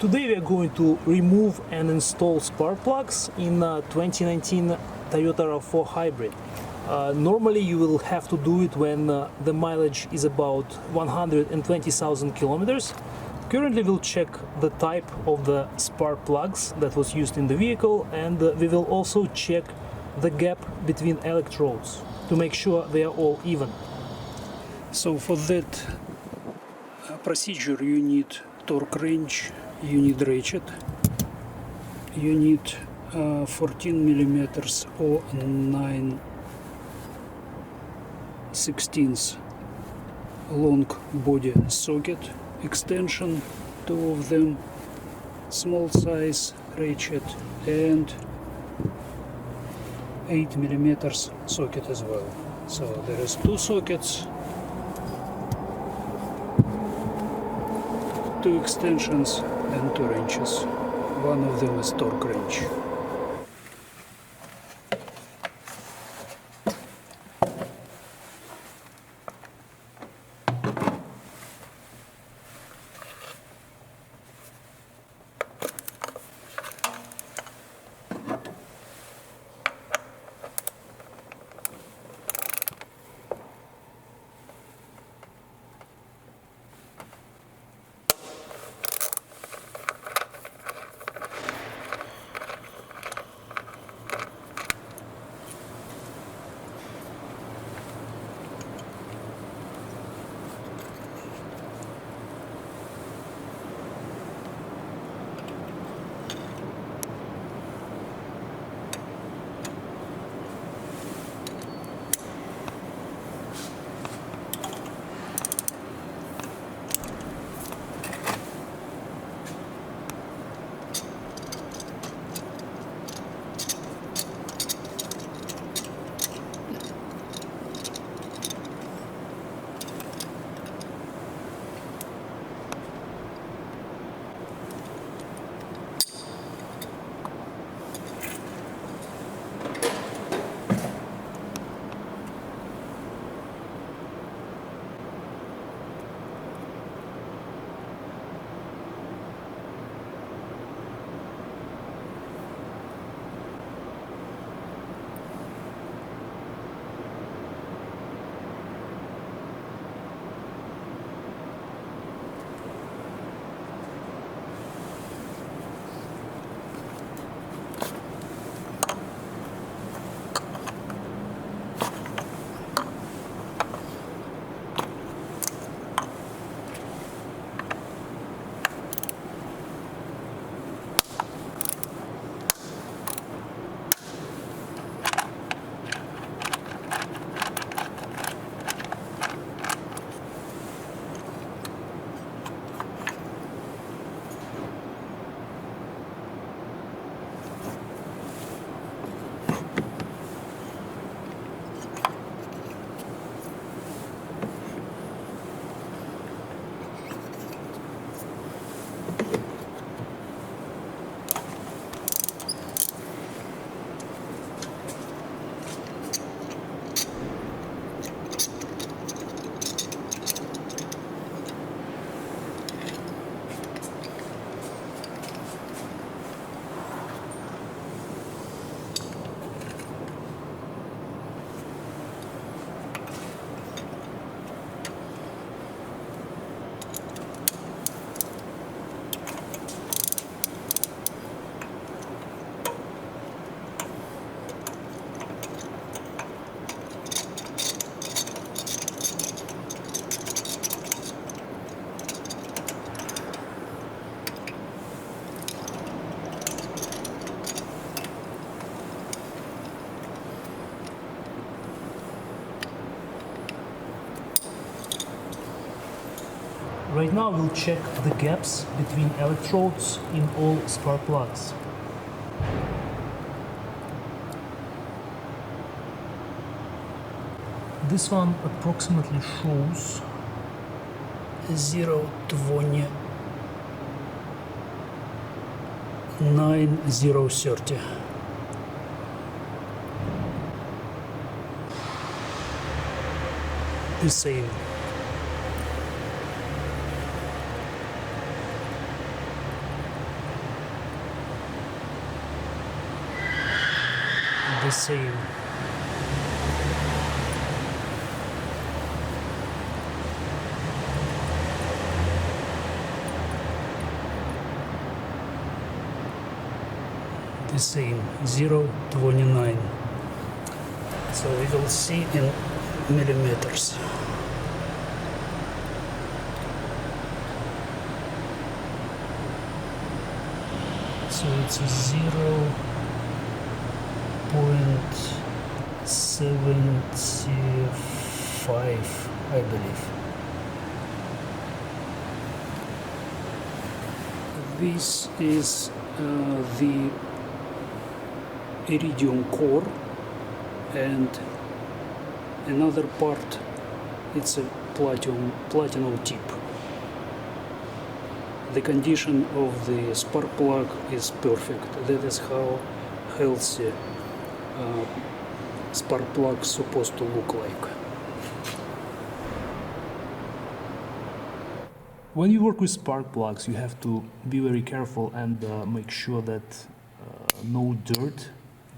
Today we are going to remove and install spark plugs in 2019 Toyota RAV4 hybrid. Normally you will have to do it when the mileage is about 120,000 kilometers. Currently we'll check the type of the spark plugs that was used in the vehicle, and we will also check the gap between electrodes to make sure they are all even. So for that procedure you need torque wrench, you need ratchet, you need 14 millimeters or 9/16 long body socket extension, two of them, small size ratchet, and 8 millimeters socket as well. So there is two sockets, two extensions and two wrenches. One of them is torque wrench. Right now we'll check the gaps between electrodes in all spark plugs. This one approximately shows 0.20 9030. the same. the same. The same, 0.29. So we will see in millimeters. So it's 0.75, I believe. This is the iridium core, and another part, it's a platinum tip. The condition of the spark plug is perfect. That is how healthy spark plug is supposed to look like. When you work with spark plugs, you have to be very careful and make sure that no dirt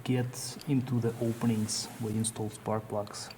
gets into the openings where you install spark plugs.